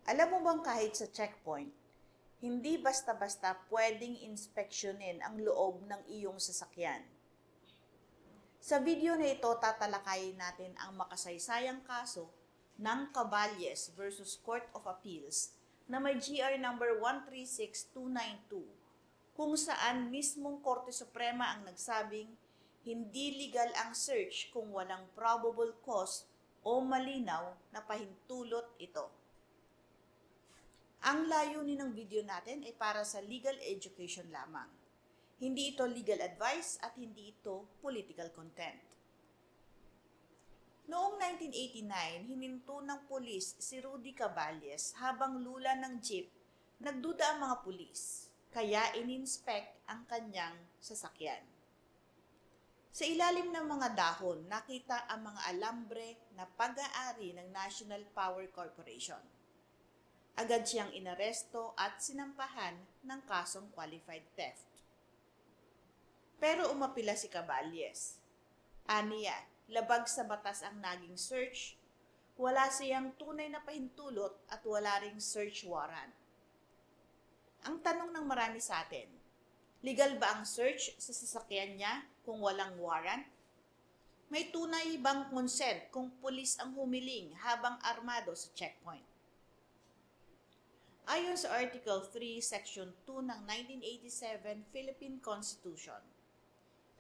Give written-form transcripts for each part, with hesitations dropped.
Alam mo bang kahit sa checkpoint, hindi basta-basta pwedeng inspeksyonin ang loob ng iyong sasakyan? Sa video na ito, tatalakayin natin ang makasaysayang kaso ng Caballes versus Court of Appeals na may GR number 136292, kung saan mismong Korte Suprema ang nagsabing hindi legal ang search kung walang probable cause o malinaw na pahintulot ito. Ang layunin ng video natin ay para sa legal education lamang. Hindi ito legal advice at hindi ito political content. Noong 1989, hininto ng pulis si Rudy Caballes habang lula ng jeep. Nagduda ang mga pulis, kaya ininspect ang kanyang sasakyan. Sa ilalim ng mga dahon, nakita ang mga alambre na pag-aari ng National Power Corporation. Agad siyang inaresto at sinampahan ng kasong qualified theft. Pero umapila si Caballes. Aniya, labag sa batas ang naging search, wala siyang tunay na pahintulot at wala ring search warrant. Ang tanong ng marami sa atin, legal ba ang search sa sasakyan niya kung walang warrant? May tunay bang consent kung pulis ang humiling habang armado sa checkpoint? Ayon sa Article 3, Section 2 ng 1987 Philippine Constitution,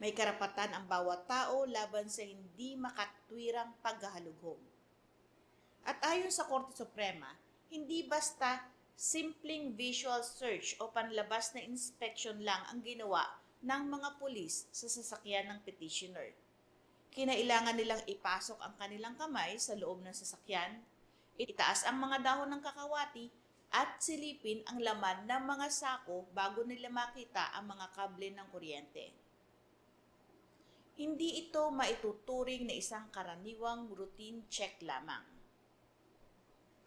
may karapatan ang bawat tao laban sa hindi makatwirang paghahalughog. At ayon sa Korte Suprema, hindi basta simpleng visual search o panlabas na inspection lang ang ginawa ng mga pulis sa sasakyan ng petitioner. Kinailangan nilang ipasok ang kanilang kamay sa loob ng sasakyan, itaas ang mga dahon ng kakawati, at silipin ang laman ng mga sako bago nila makita ang mga kable ng kuryente. Hindi ito maituturing na isang karaniwang routine check lamang.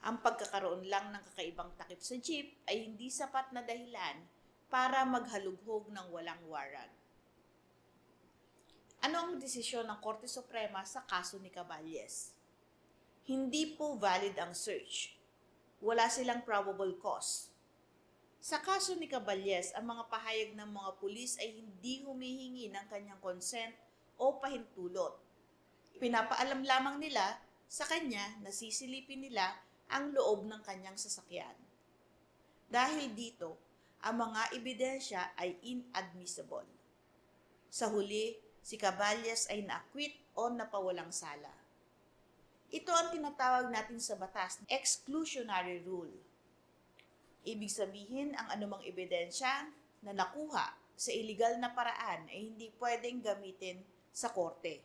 Ang pagkakaroon lang ng kakaibang takip sa jeep ay hindi sapat na dahilan para maghalughog ng walang warrant. Ano ang desisyon ng Korte Suprema sa kaso ni Caballes? Hindi po valid ang search. Wala silang probable cause. Sa kaso ni Caballes, ang mga pahayag ng mga pulis ay hindi humihingi ng kanyang consent o pahintulot. Pinapaalam lamang nila sa kanya na sisilipin nila ang loob ng kanyang sasakyan. Dahil dito, ang mga ebidensya ay inadmissible. Sa huli, si Caballes ay na-acquit o napawalang sala. Ito ang tinatawag natin sa batas na exclusionary rule. Ibig sabihin, ang anumang ebidensya na nakuha sa iligal na paraan ay hindi pwedeng gamitin sa korte.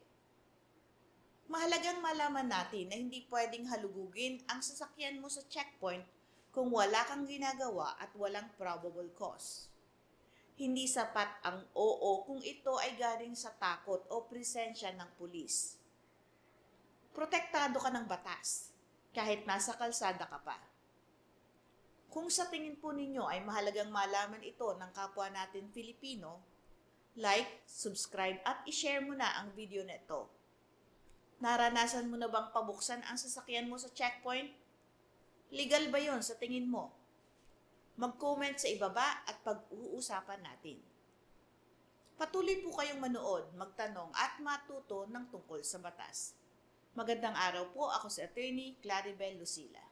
Mahalagang malaman natin na hindi pwedeng halugugin ang sasakyan mo sa checkpoint kung wala kang ginagawa at walang probable cause. Hindi sapat ang oo kung ito ay galing sa takot o presensya ng pulis. Protektado ka ng batas, kahit nasa kalsada ka pa. Kung sa tingin po ninyo ay mahalagang malaman ito ng kapwa natin Filipino, like, subscribe at i-share mo na ang video na ito. Naranasan mo na bang pabuksan ang sasakyan mo sa checkpoint? Legal ba yon sa tingin mo? Mag-comment sa ibaba at pag-uusapan natin. Patuloy po kayong manood, magtanong at matuto ng tungkol sa batas. Magandang araw po, ako si Attorney Claribel Lucila.